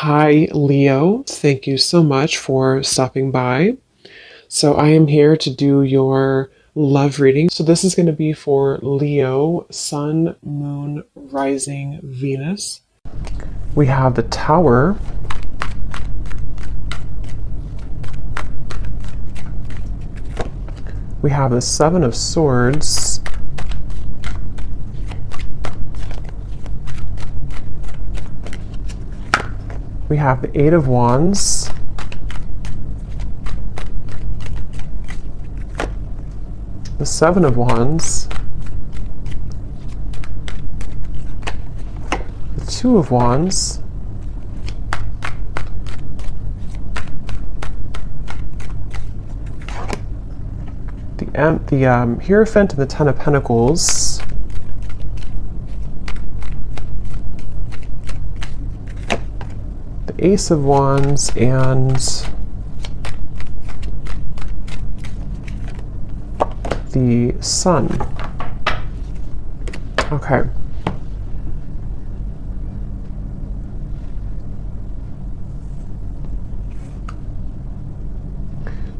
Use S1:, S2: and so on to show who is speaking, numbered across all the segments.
S1: Hi, Leo. Thank you so much for stopping by. So, I am here to do your love reading. So, this is going to be for Leo, Sun, Moon, Rising, Venus. We have the Tower. We have the Seven of Swords. We have the Eight of Wands. The Seven of Wands. The Two of Wands. The Hierophant and the Ten of Pentacles. Ace of Wands and the Sun. Okay.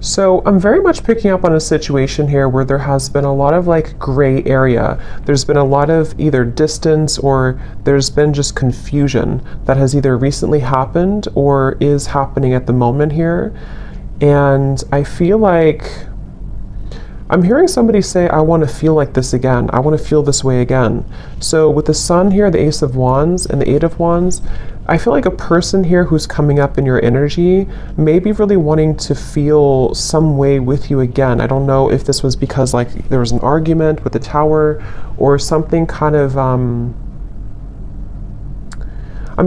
S1: So I'm very much picking up on a situation here where there has been a lot of gray area. There's been a lot of either distance or there's been just confusion that has either recently happened or is happening at the moment here. And I feel like I'm hearing somebody say, I want to feel like this again. I want to feel this way again. So with the Sun here, the Ace of Wands and the Eight of Wands, I feel like a person here who's coming up in your energy may be really wanting to feel some way with you again. I don't know if this was because there was an argument with the Tower or something kind of, I'm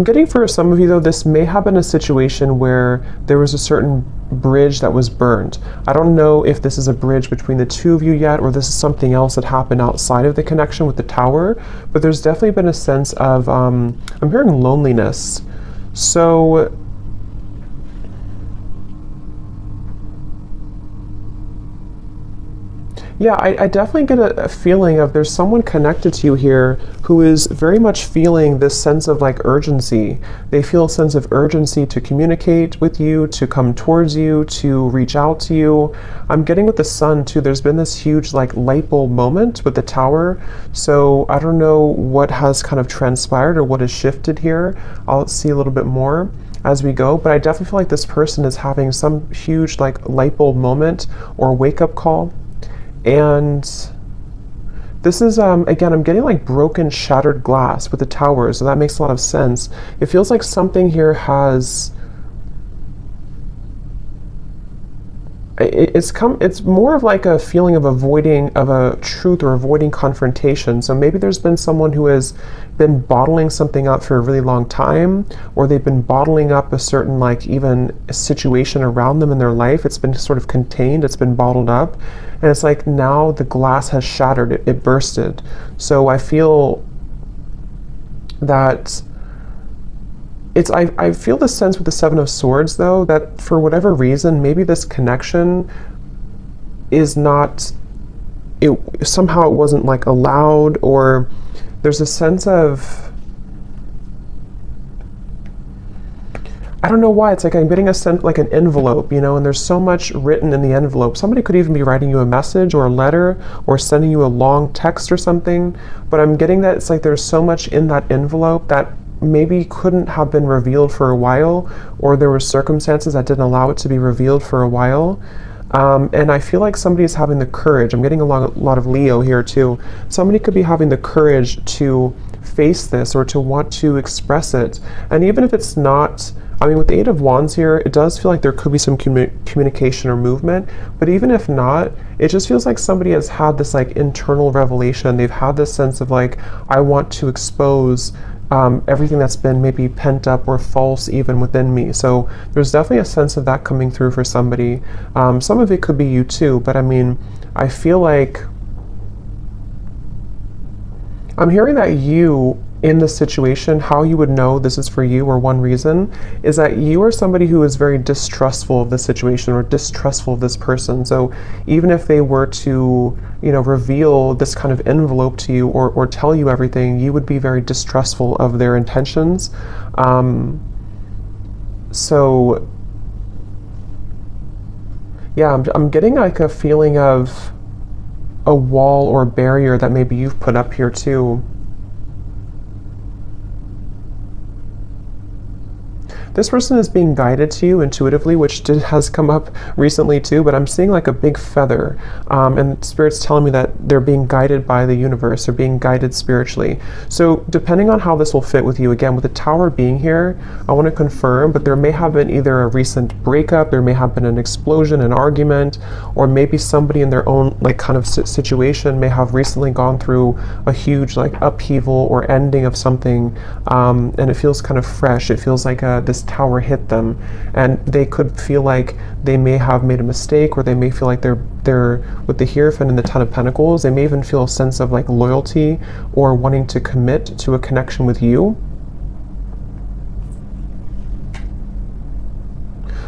S1: getting for some of you though, this may have been a situation where there was a certain bridge that was burned. I don't know if this is a bridge between the two of you yet, or this is something else that happened outside of the connection with the Tower, but there's definitely been a sense of, I'm hearing loneliness. So, yeah, I definitely get a feeling of there's someone connected to you here who is very much feeling this sense of urgency. They feel a sense of urgency to communicate with you, to come towards you, to reach out to you. I'm getting with the Sun too, there's been this huge light bulb moment with the Tower. So I don't know what has kind of transpired or what has shifted here. I'll see a little bit more as we go, but I definitely feel like this person is having some huge light bulb moment or wake up call. And this is, again, I'm getting broken, shattered glass with the Tower, so that makes a lot of sense. It feels like something here has, it's more of a feeling of avoiding of a truth or avoiding confrontation. So maybe there's been someone who has been bottling something up for a really long time, or they've been bottling up a certain even a situation around them in their life. It's been sort of contained, it's been bottled up, and it's now the glass has shattered, it bursted. So I feel that I feel the sense with the Seven of Swords though, that for whatever reason, maybe this connection is not, somehow it wasn't allowed, or there's a sense of, I don't know why, it's I'm getting a sense an envelope, and there's so much written in the envelope. Somebody could even be writing you a message or a letter or sending you a long text or something, but I'm getting that it's there's so much in that envelope that maybe couldn't have been revealed for a while, or there were circumstances that didn't allow it to be revealed for a while. And I feel like somebody is having the courage. I'm getting a lot of Leo here too. Somebody could be having the courage to face this or to want to express it. And even if it's not, I mean, with the Eight of Wands here, it does feel like there could be some communication or movement, but even if not, it just feels like somebody has had this internal revelation. They've had this sense of I want to expose everything that's been maybe pent up or false even within me. So there's definitely a sense of that coming through for somebody. Some of it could be you too, but I mean, I feel like I'm hearing that you in this situation, how you would know this is for you, or one reason, is that you are somebody who is very distrustful of the situation or distrustful of this person. So even if they were to, reveal this kind of envelope to you or tell you everything, you would be very distrustful of their intentions. So yeah, I'm getting like a feeling of a wall or barrier that maybe you've put up here too. This person is being guided to you intuitively, which has come up recently too, but I'm seeing like a big feather. And Spirit's telling me that they're being guided by the universe, they're being guided spiritually. So depending on how this will fit with you, again, with the Tower being here, I want to confirm, but there may have been either a recent breakup, there may have been an explosion, an argument, or maybe somebody in their own like kind of situation may have recently gone through a huge like upheaval or ending of something, and it feels kind of fresh. It feels like this tower hit them, and they could feel like they may have made a mistake, or they may feel like they're with the Hierophant and the Ten of Pentacles, they may even feel a sense of like loyalty or wanting to commit to a connection with you.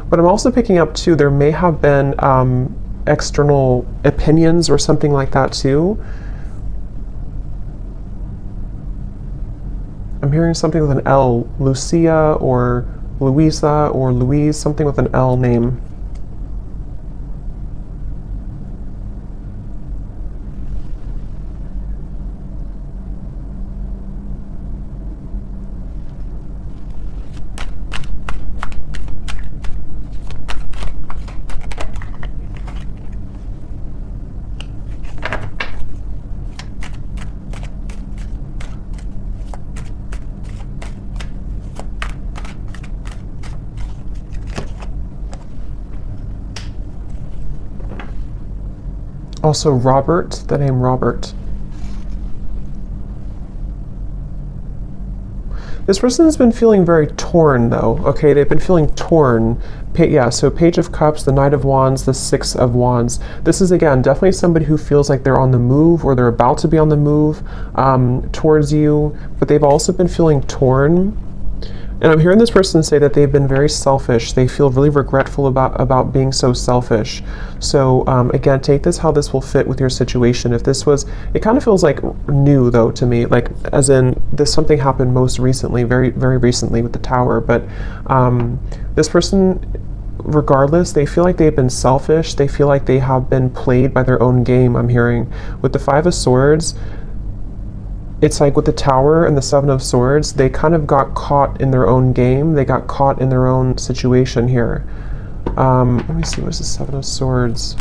S1: But I'm also picking up too, there may have been external opinions or something like that too. I'm hearing something with an L, Lucia or Louisa or Louise, something with an L name. Also Robert, the name Robert. This person has been feeling very torn though, okay? They've been feeling torn. Yeah, so Page of Cups, the Knight of Wands, the Six of Wands. This is, again, definitely somebody who feels like they're on the move or they're about to be on the move towards you, but they've also been feeling torn. And I'm hearing this person say that they've been very selfish. They feel really regretful about being so selfish. So again, take this how this will fit with your situation. If this was, it kind of feels like new though to me, like as in this something happened most recently, very, very recently with the Tower. But this person, regardless, they feel like they've been selfish. They feel like they have been played by their own game, I'm hearing. With the Five of Swords, it's like with the Tower and the Seven of Swords, they kind of got caught in their own game. They got caught in their own situation here. Let me see, what's the Seven of Swords?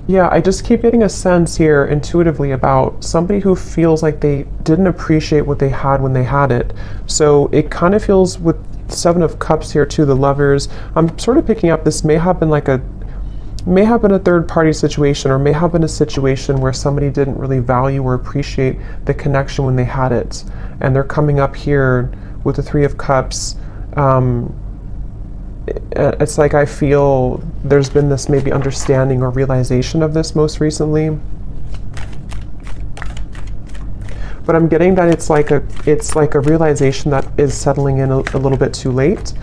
S1: Yeah, I just keep getting a sense here intuitively about somebody who feels like they didn't appreciate what they had when they had it. So it kind of feels with Seven of Cups here too, the Lovers. I'm sort of picking up this may have been a third party situation, or may have been a situation where somebody didn't really value or appreciate the connection when they had it. And they're coming up here with the Three of Cups. It's like I feel there's been this maybe understanding or realization of this most recently. But I'm getting that it's like a realization that is settling in a little bit too late,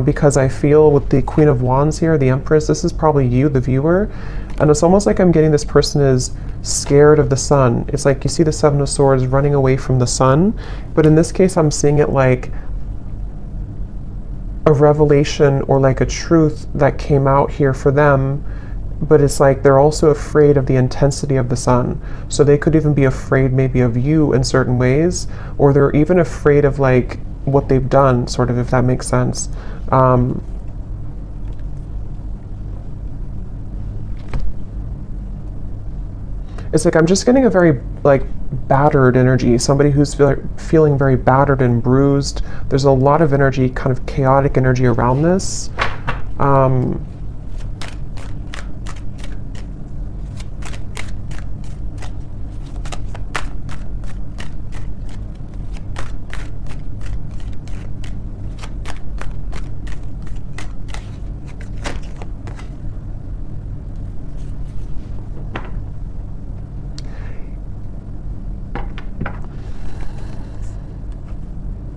S1: because I feel with the Queen of Wands here, the Empress, this is probably you, the viewer, and it's almost like I'm getting this person is scared of the sun. It's like you see the Seven of Swords running away from the sun, but in this case I'm seeing it like a revelation or like a truth that came out here for them, but it's like they're also afraid of the intensity of the sun. So they could even be afraid maybe of you in certain ways, or they're even afraid of like what they've done, sort of, if that makes sense. It's like I'm just getting a very like battered energy, somebody who's feeling very battered and bruised. There's a lot of energy, kind of chaotic energy around this.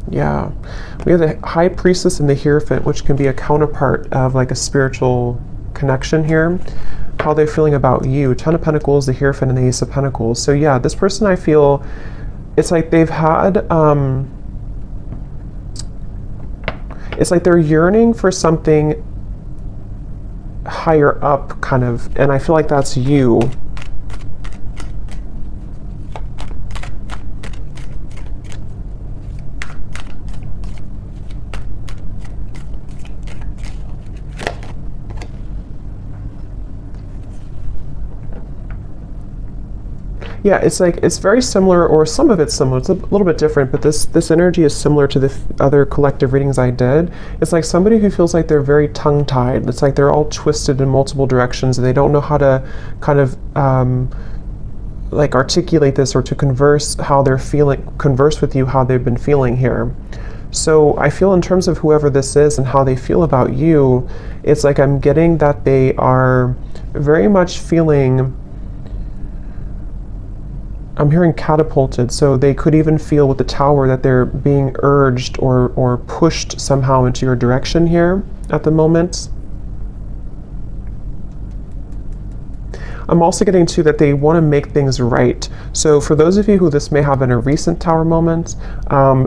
S1: Yeah, we have the High Priestess and the Hierophant, which can be a counterpart of like a spiritual connection here, how they're feeling about you. Ten of Pentacles, the Hierophant, and the Ace of Pentacles. So yeah, this person, I feel, it's like they've had, it's like they're yearning for something higher up, kind of, and I feel like that's you. Yeah, it's like, it's very similar, or some of it's similar. It's a little bit different, but this energy is similar to the other collective readings I did. It's like somebody who feels like they're very tongue-tied. It's like they're all twisted in multiple directions, and they don't know how to kind of like articulate this, or to converse how they're feeling, converse with you how they've been feeling here. So I feel, in terms of whoever this is and how they feel about you, it's like I'm getting that they are very much feeling, I'm hearing catapulted, so they could even feel with the Tower that they're being urged or pushed somehow into your direction here at the moment. I'm also getting too that they want to make things right. So for those of you who this may have been a recent Tower moment,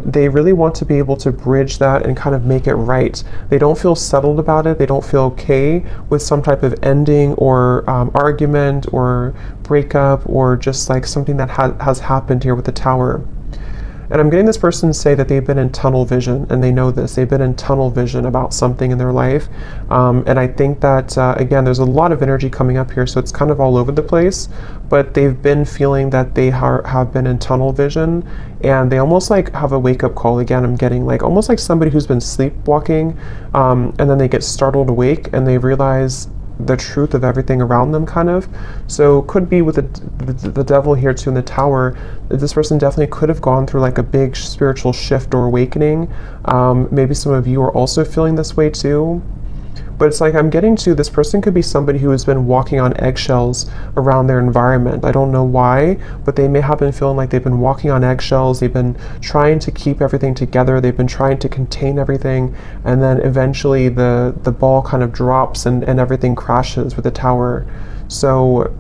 S1: they really want to be able to bridge that and kind of make it right. They don't feel settled about it. They don't feel okay with some type of ending or argument or breakup, or just like something that has happened here with the Tower. And I'm getting this person to say that they've been in tunnel vision, and they know this. They've been in tunnel vision about something in their life. And I think that, again, there's a lot of energy coming up here, so it's kind of all over the place. But they've been feeling that they have been in tunnel vision, and they almost like have a wake-up call. Again, I'm getting like almost like somebody who's been sleepwalking, and then they get startled awake, and they realize the truth of everything around them, kind of. So could be with the devil here too in the Tower. This person definitely could have gone through like a big spiritual shift or awakening. Maybe some of you are also feeling this way too. But it's like I'm getting to, this person could be somebody who has been walking on eggshells around their environment. I don't know why, but they may have been feeling like they've been walking on eggshells. They've been trying to keep everything together. They've been trying to contain everything. And then eventually the ball kind of drops and everything crashes with the Tower. So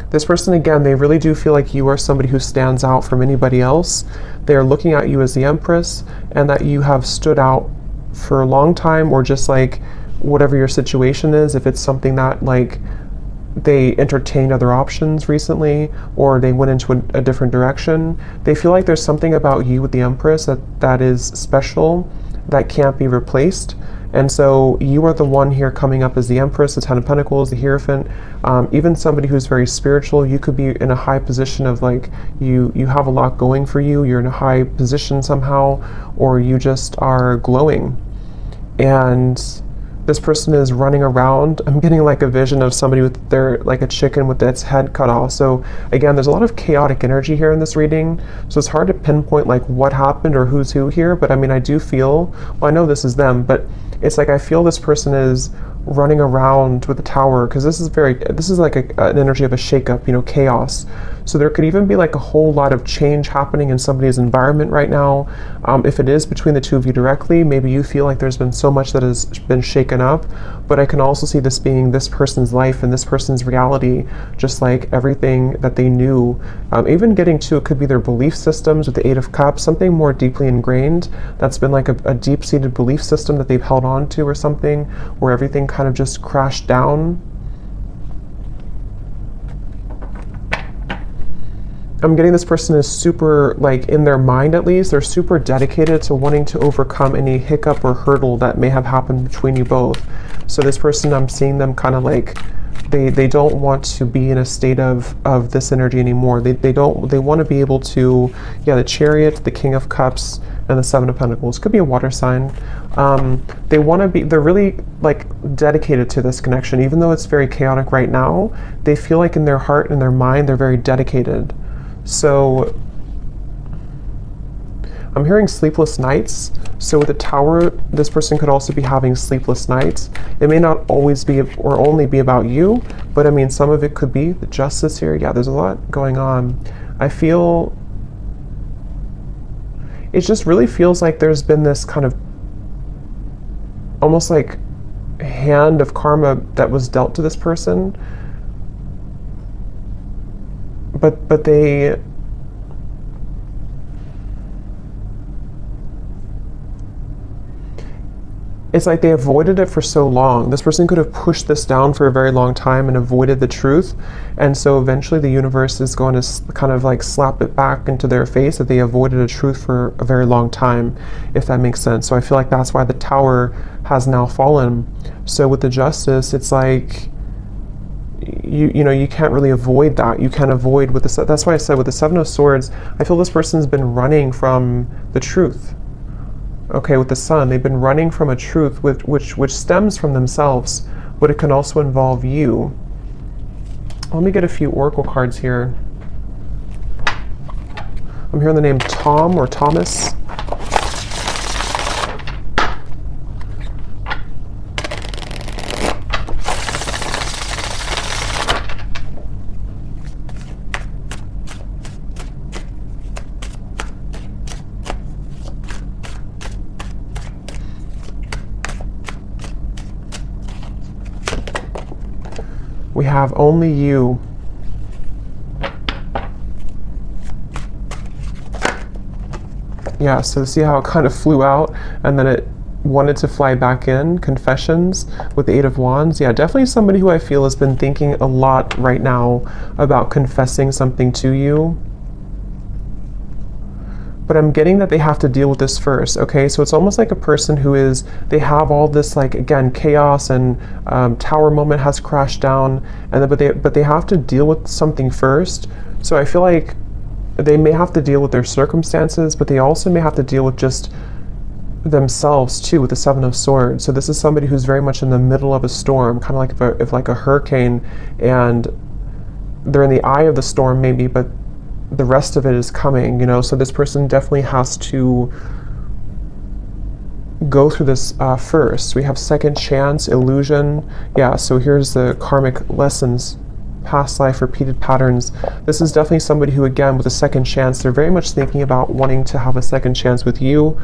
S1: this person, again, they really do feel like you are somebody who stands out from anybody else. They are looking at you as the Empress, and that you have stood out for a long time, or just like whatever your situation is, if it's something that like they entertained other options recently, or they went into a different direction, they feel like there's something about you with the Empress that is special, that can't be replaced. And so you are the one here coming up as the Empress, the Ten of Pentacles, the Hierophant, even somebody who's very spiritual. You could be in a high position of like, you have a lot going for you, you're in a high position somehow, or you just are glowing. And this person is running around. I'm getting like a vision of somebody with their, like a chicken with its head cut off. So again, there's a lot of chaotic energy here in this reading. So it's hard to pinpoint like what happened or who's who here. But I mean, I do feel, well, I know this is them, but it's like I feel this person is running around with the Tower, because this is like an energy of a shakeup, you know, chaos. So there could even be like a whole lot of change happening in somebody's environment right now. If it is between the two of you directly, maybe you feel like there's been so much that has been shaken up, but I can also see this being this person's life and this person's reality, just like everything that they knew. Even getting to, it could be their belief systems with the Eight of Cups, something more deeply ingrained that's been like a deep-seated belief system that they've held on to, or something where everything kind of just crashed down. I'm getting this person is super, like in their mind at least, they're super dedicated to wanting to overcome any hiccup or hurdle that may have happened between you both. So this person, I'm seeing them kind of like, they don't want to be in a state of this energy anymore. They want to be able to, yeah, the Chariot, the King of Cups, and the Seven of Pentacles. Could be a water sign. They want to be, they're really like dedicated to this connection. Even though it's very chaotic right now, they feel like in their heart and their mind, they're very dedicated. So I'm hearing sleepless nights. So with the Tower, this person could also be having sleepless nights. It may not always be or only be about you, but I mean, some of it could be the Justice here. Yeah, there's a lot going on. I feel, it just really feels like there's been this kind of, almost like hand of karma that was dealt to this person, but they, it's like they avoided it for so long. This person could have pushed this down for a very long time and avoided the truth. And so eventually the universe is going to kind of like slap it back into their face that they avoided a truth for a very long time, if that makes sense. So I feel like that's why the Tower has now fallen. So with the Justice, it's like, you know, you can't really avoid that. You can't avoid with the, that's why I said with the Seven of Swords, I feel this person's been running from the truth. Okay, with the Sun, they've been running from a truth which stems from themselves, but it can also involve you. Let me get a few oracle cards here. I'm hearing the name Tom or Thomas. We have only you. Yeah, so see how it kind of flew out and then it wanted to fly back in. Confessions with the Eight of Wands. Yeah, definitely somebody who I feel has been thinking a lot right now about confessing something to you. But I'm getting that they have to deal with this first, okay? So it's almost like a person who is, they have all this, like, again, chaos and Tower moment has crashed down, and then, but they have to deal with something first. So I feel like they may have to deal with their circumstances, but they also may have to deal with just themselves too, with the Seven of Swords. So this is somebody who's very much in the middle of a storm, kind of like if like a hurricane, and they're in the eye of the storm maybe, but the rest of it is coming, you know. So this person definitely has to go through this first. We have second chance, illusion. Yeah, so here's the karmic lessons, past life, repeated patterns. This is definitely somebody who, again, with a second chance, they're very much thinking about wanting to have a second chance with you.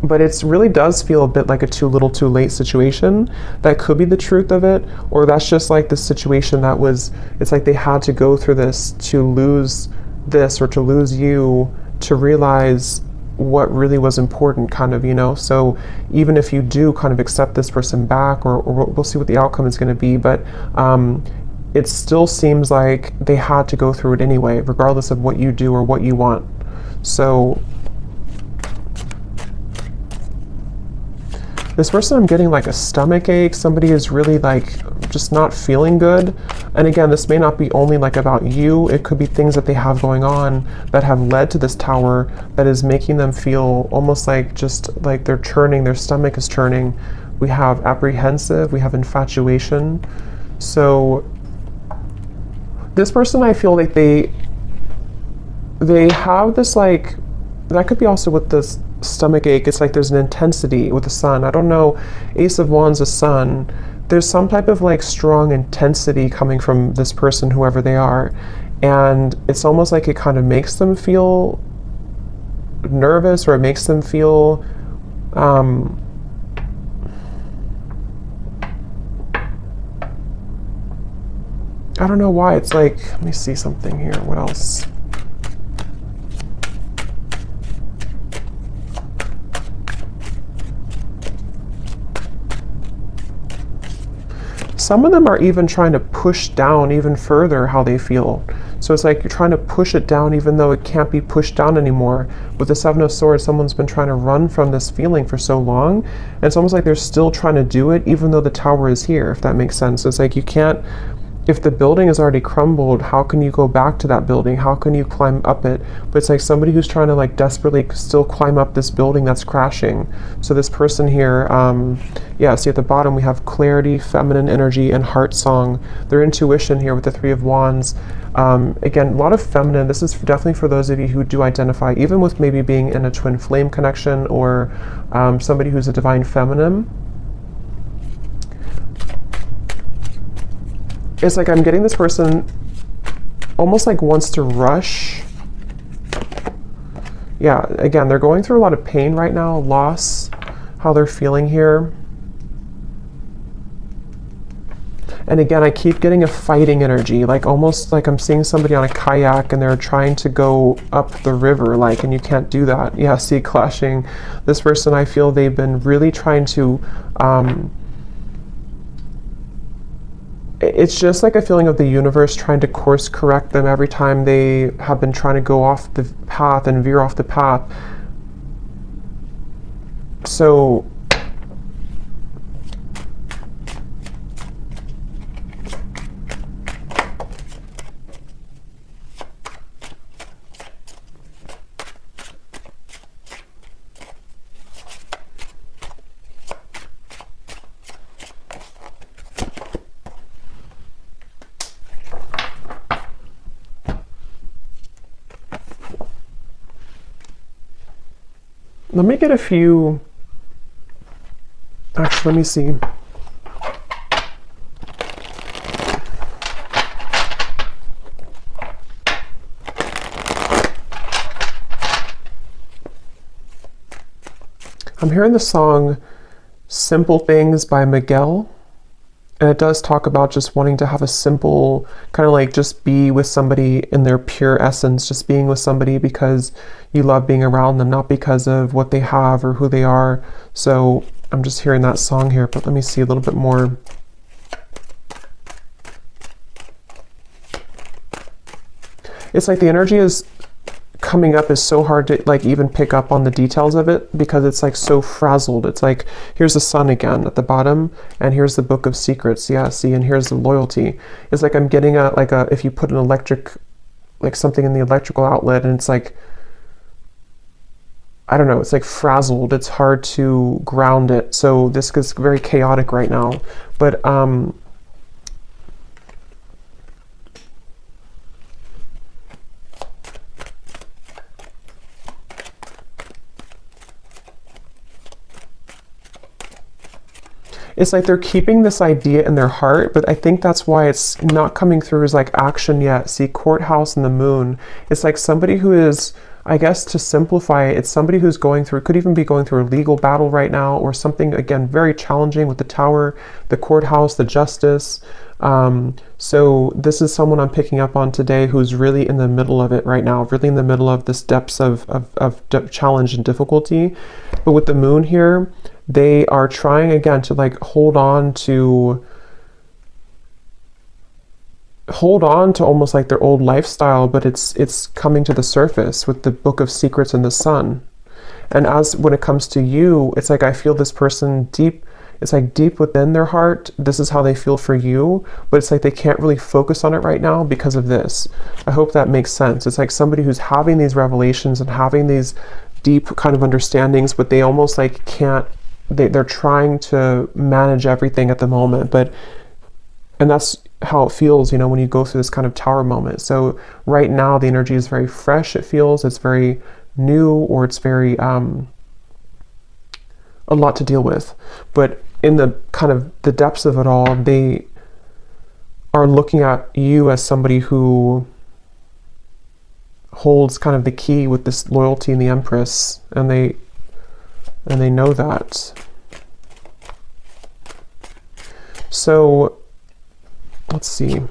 S1: But it really does feel a bit like a too little too late situation. That could be the truth of it, or that's just like the situation that was, it's like they had to go through this to lose this or to lose you to realize what really was important, kind of, you know. So even if you do kind of accept this person back, or we'll see what the outcome is going to be, but it still seems like they had to go through it anyway, regardless of what you do or what you want. So this person, I'm getting like a stomach ache. Somebody is really like just not feeling good. And again, this may not be only like about you. It could be things that they have going on that have led to this Tower that is making them feel almost like just like they're churning, their stomach is churning. We have apprehensive, we have infatuation. So this person, I feel like they have this, like, that could be also with this stomach ache. It's like there's an intensity with the Sun. I don't know, Ace of Wands, the Sun. There's some type of like strong intensity coming from this person, whoever they are. And it's almost like it kind of makes them feel nervous, or it makes them feel I don't know why. It's like, let me see something here. What else? Some of them are even trying to push down even further how they feel. So it's like you're trying to push it down even though it can't be pushed down anymore. With the Seven of Swords, someone's been trying to run from this feeling for so long, and it's almost like they're still trying to do it even though the Tower is here, if that makes sense. So it's like you can't, if the building is already crumbled, how can you go back to that building? How can you climb up it? But it's like somebody who's trying to like desperately still climb up this building that's crashing. So this person here, yeah, see at the bottom we have clarity, feminine energy, and heart song. Their intuition here with the Three of Wands. Again, a lot of feminine. This is definitely for those of you who do identify, even with maybe being in a twin flame connection, or somebody who's a divine feminine. It's like I'm getting this person almost like wants to rush. Yeah, again, they're going through a lot of pain right now, loss, how they're feeling here. And again, I keep getting a fighting energy, like almost like I'm seeing somebody on a kayak and they're trying to go up the river, like, and you can't do that. Yeah, see, clashing. This person, I feel they've been really trying to, it's just like a feeling of the universe trying to course correct them every time they have been trying to go off the path and veer off the path. So let me get a few, actually, let me see. I'm hearing the song Simple Things by Miguel. And it does talk about just wanting to have a simple, kind of like just be with somebody in their pure essence, just being with somebody because you love being around them, not because of what they have or who they are. So I'm just hearing that song here, but let me see a little bit more. It's like the energy is coming up is so hard to like even pick up on the details of it because it's like so frazzled. It's like, here's the sun again at the bottom and here's the book of secrets. Yeah, see, and here's the loyalty. It's like I'm getting if you put an electric, like something in the electrical outlet and it's like, I don't know, it's like frazzled. It's hard to ground it. So this is very chaotic right now. But it's like they're keeping this idea in their heart, but I think that's why it's not coming through as like action yet. See, courthouse and the moon. It's like somebody who is, I guess to simplify it, it's somebody who's going through, could even be going through a legal battle right now or something, again, very challenging with the tower, the courthouse, the justice. So this is someone I'm picking up on today who's really in the middle of it right now, really in the middle of this depths of challenge and difficulty. But with the moon here, they are trying again to like hold on to almost like their old lifestyle, but it's coming to the surface with the book of secrets and the sun. And as when it comes to you, it's like I feel this person deep, it's like deep within their heart, this is how they feel for you, but it's like they can't really focus on it right now because of this. I hope that makes sense. It's like somebody who's having these revelations and having these deep kind of understandings, but they almost like can't, they're trying to manage everything at the moment, and that's how it feels, you know, when you go through this kind of tower moment. So right now the energy is very fresh. It feels it's very new, or it's very a lot to deal with. But in the kind of the depths of it all, they are looking at you as somebody who holds kind of the key with this loyalty in the Empress, and they know that. So let's see.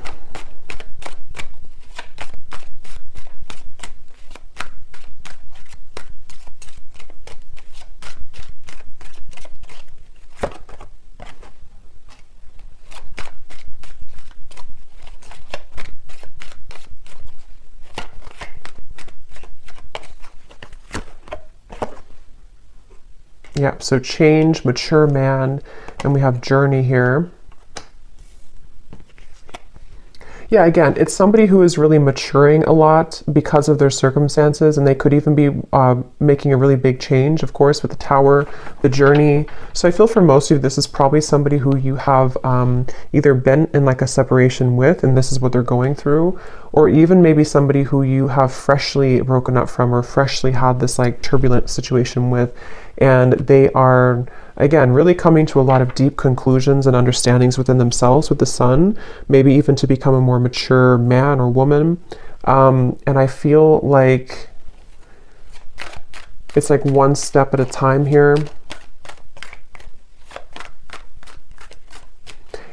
S1: Yeah, so change, mature man, and we have journey here. Yeah, again, it's somebody who is really maturing a lot because of their circumstances, and they could even be making a really big change, of course, with the tower, the journey. So I feel for most of you, this is probably somebody who you have either been in like a separation with, and this is what they're going through, or even maybe somebody who you have freshly broken up from or freshly had this like turbulent situation with, and they are, again, really coming to a lot of deep conclusions and understandings within themselves with the sun, maybe even to become a more mature man or woman. And I feel like it's like one step at a time here.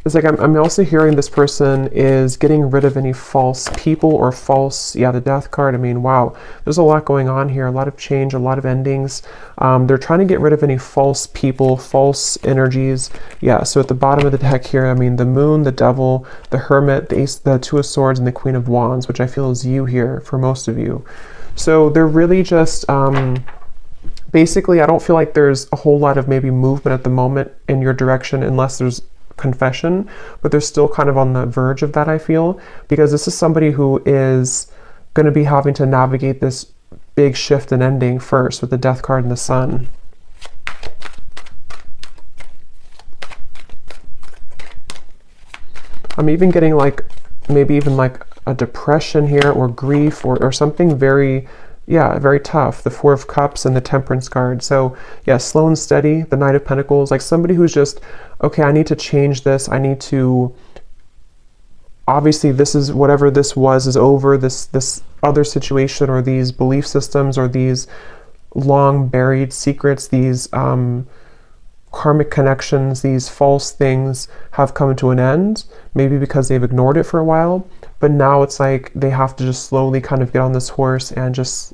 S1: It's like I'm also hearing this person is getting rid of any false people or false, yeah, the death card. I mean, wow, there's a lot going on here, a lot of change, a lot of endings. They're trying to get rid of any false people, false energies. Yeah, so at the bottom of the deck here, I mean, the moon, the devil, the hermit, the ace, the two of swords, and the queen of wands, which I feel is you here for most of you. So they're really just, basically, I don't feel like there's a whole lot of maybe movement at the moment in your direction unless there's confession, but they're still kind of on the verge of that, I feel, because this is somebody who is going to be having to navigate this big shift and ending first with the death card and the sun. I'm even getting like maybe even like a depression here or grief or something very, yeah, very tough. The Four of Cups and the Temperance card. So yeah, slow and steady, the Knight of Pentacles, like somebody who's just, okay, I need to change this. I need to, obviously this is, whatever this was is over, this other situation or these belief systems or these long buried secrets, these karmic connections, these false things have come to an end, maybe because they've ignored it for a while, but now it's like they have to just slowly kind of get on this horse and just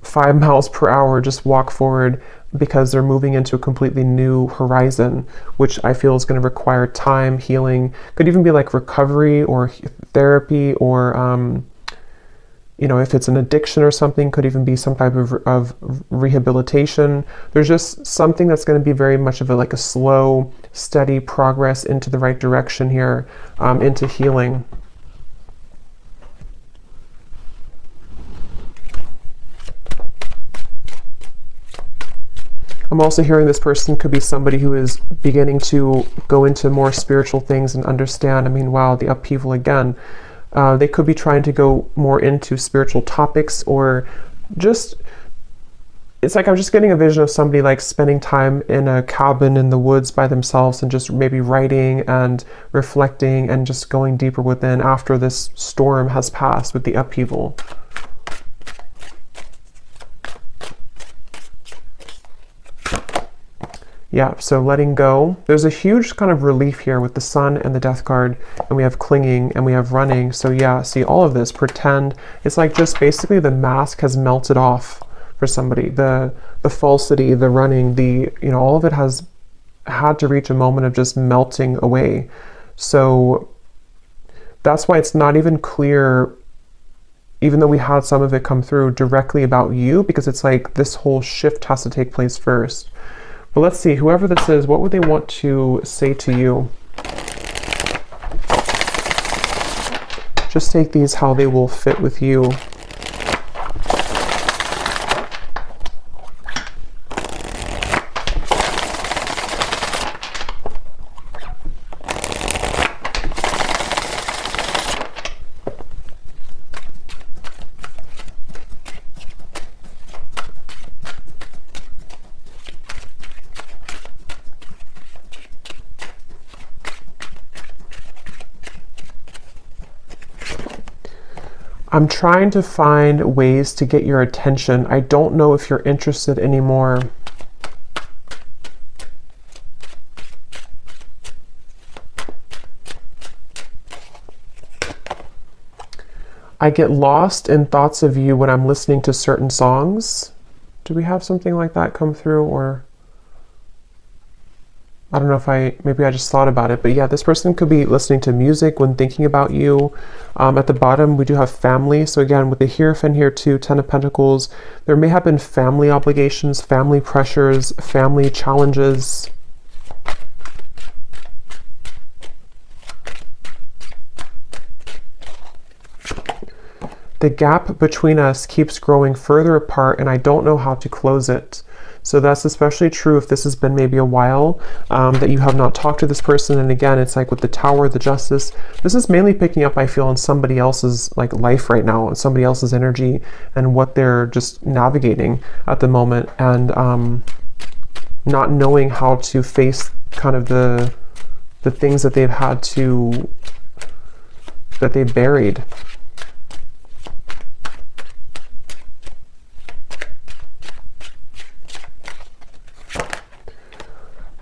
S1: 5 miles per hour just walk forward, because they're moving into a completely new horizon, which I feel is going to require time, healing, could even be like recovery or therapy, or you know, if it's an addiction or something, could even be some type of rehabilitation. There's just something that's going to be very much of like a slow, steady progress into the right direction here, into healing. I'm also hearing this person could be somebody who is beginning to go into more spiritual things and understand. I mean, wow, the upheaval again. They could be trying to go more into spiritual topics, or just, it's like I'm just getting a vision of somebody like spending time in a cabin in the woods by themselves and just maybe writing and reflecting and just going deeper within after this storm has passed with the upheaval. Yeah, so letting go. There's a huge kind of relief here with the sun and the death card, and we have clinging and we have running. So yeah, see all of this, pretend. It's like just basically the mask has melted off for somebody. The falsity, the running, the, you know, all of it has had to reach a moment of just melting away. So that's why it's not even clear, even though we had some of it come through directly about you, because it's like this whole shift has to take place first. But let's see, whoever this is, what would they want to say to you? Just take these how they will fit with you. I'm trying to find ways to get your attention. I don't know if you're interested anymore. I get lost in thoughts of you when I'm listening to certain songs. Do we have something like that come through? Or I don't know if maybe I just thought about it, but yeah, this person could be listening to music when thinking about you. At the bottom, we do have family. So again, with the Hierophant here too, Ten of Pentacles, there may have been family obligations, family pressures, family challenges. The gap between us keeps growing further apart, and I don't know how to close it. So that's especially true if this has been maybe a while that you have not talked to this person. And again, it's like with the Tower, the Justice, this is mainly picking up, I feel, on somebody else's like life right now, and somebody else's energy and what they're just navigating at the moment, and not knowing how to face kind of the things that they've had to, that they've buried.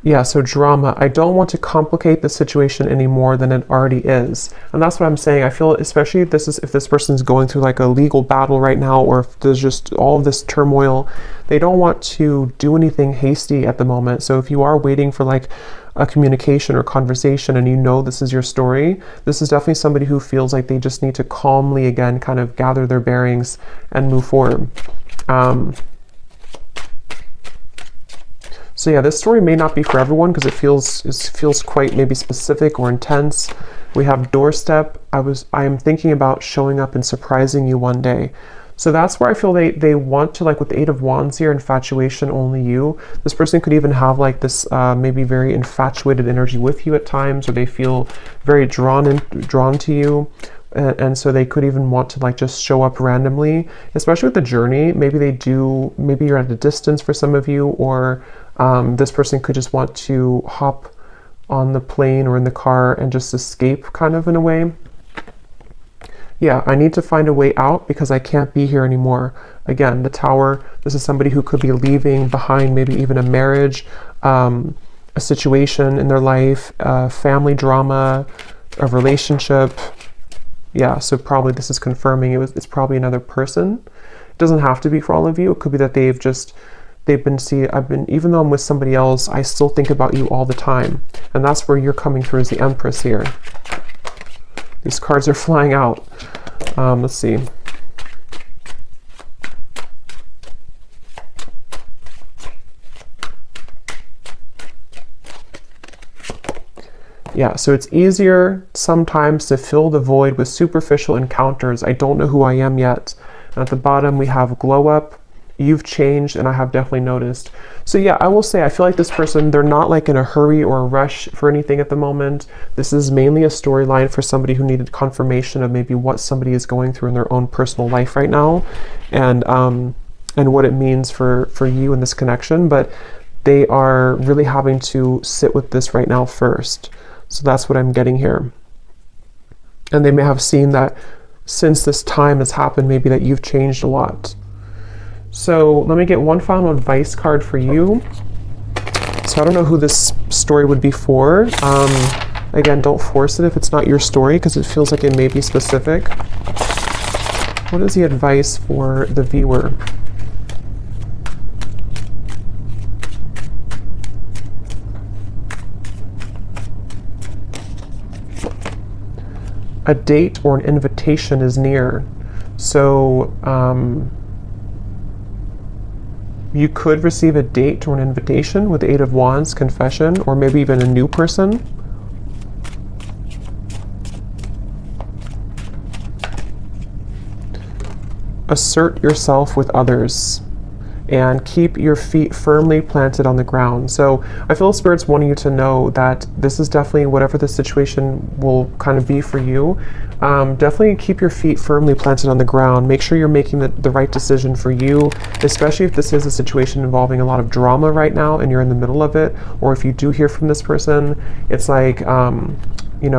S1: Yeah, so drama. I don't want to complicate the situation any more than it already is. And that's what I'm saying. I feel, especially if this person's going through like a legal battle right now, or if there's just all of this turmoil, they don't want to do anything hasty at the moment. So if you are waiting for like a communication or conversation and you know this is your story, this is definitely somebody who feels like they just need to calmly again kind of gather their bearings and move forward. So yeah, this story may not be for everyone because it feels quite maybe specific or intense. We have doorstep. I am thinking about showing up and surprising you one day. So that's where I feel they want to, like with the Eight of Wands here, infatuation, only you. This person could even have like this maybe very infatuated energy with you at times, or they feel very drawn to you. And so they could even want to like just show up randomly, especially with the journey. Maybe you're at a distance for some of you, or this person could just want to hop on the plane or in the car and just escape kind of in a way. Yeah, I need to find a way out because I can't be here anymore. Again, the Tower, this is somebody who could be leaving behind maybe even a marriage, a situation in their life, family drama, a relationship. Yeah, so probably this is confirming it's probably another person. It doesn't have to be for all of you. It could be that even though I'm with somebody else, I still think about you all the time. And that's where you're coming through as the Empress here. These cards are flying out. Let's see. Yeah, so it's easier sometimes to fill the void with superficial encounters. I don't know who I am yet. And at the bottom we have glow up. You've changed, and I have definitely noticed. So yeah, I will say I feel like this person, they're not like in a hurry or a rush for anything at the moment. This is mainly a storyline for somebody who needed confirmation of maybe what somebody is going through in their own personal life right now, and what it means for you in this connection. But they are really having to sit with this right now first. So that's what I'm getting here. And they may have seen that since this time has happened, maybe that you've changed a lot. So let me get one final advice card for you. So I don't know who this story would be for. Again, don't force it if it's not your story because it feels like it may be specific. What is the advice for the viewer? A date or an invitation is near. So you could receive a date or an invitation with the Eight of Wands, confession, or maybe even a new person. Assert yourself with others and keep your feet firmly planted on the ground. So I feel Spirit's wanting you to know that this is definitely, whatever the situation will kind of be for you, definitely keep your feet firmly planted on the ground. Make sure you're making the right decision for you, especially if this is a situation involving a lot of drama right now and you're in the middle of it, or if you do hear from this person, it's like,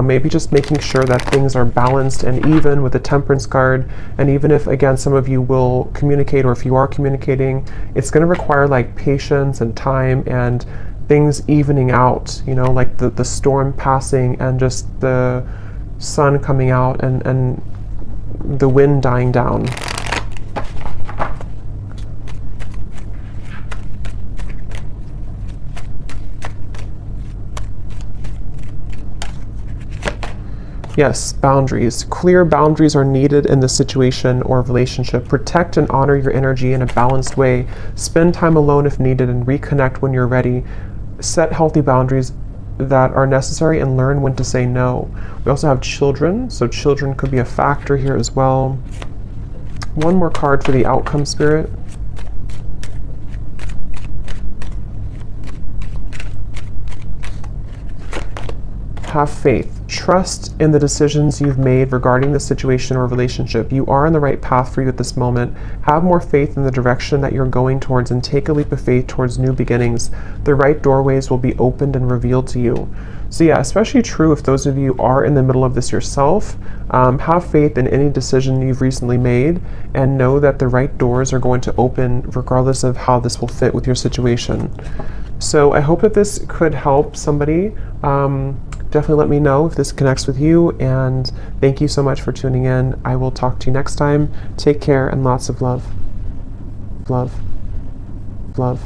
S1: maybe just making sure that things are balanced and even with the Temperance card. And even if, again, some of you will communicate, or if you are communicating, it's going to require like patience and time and things evening out, like the storm passing and just the sun coming out and the wind dying down. Yes, boundaries. Clear boundaries are needed in this situation or relationship. Protect and honor your energy in a balanced way. Spend time alone if needed and reconnect when you're ready. Set healthy boundaries that are necessary and learn when to say no. We also have children, so children could be a factor here as well. One more card for the outcome, Spirit. Have faith. Trust in the decisions you've made regarding the situation or relationship. You are on the right path for you at this moment. Have more faith in the direction that you're going towards and take a leap of faith towards new beginnings. The right doorways will be opened and revealed to you. So yeah, especially true if those of you are in the middle of this yourself. Have faith in any decision you've recently made and know that the right doors are going to open regardless of how this will fit with your situation. So I hope that this could help somebody. Definitely let me know if this connects with you, and thank you so much for tuning in. I will talk to you next time. Take care and lots of love. Love. Love.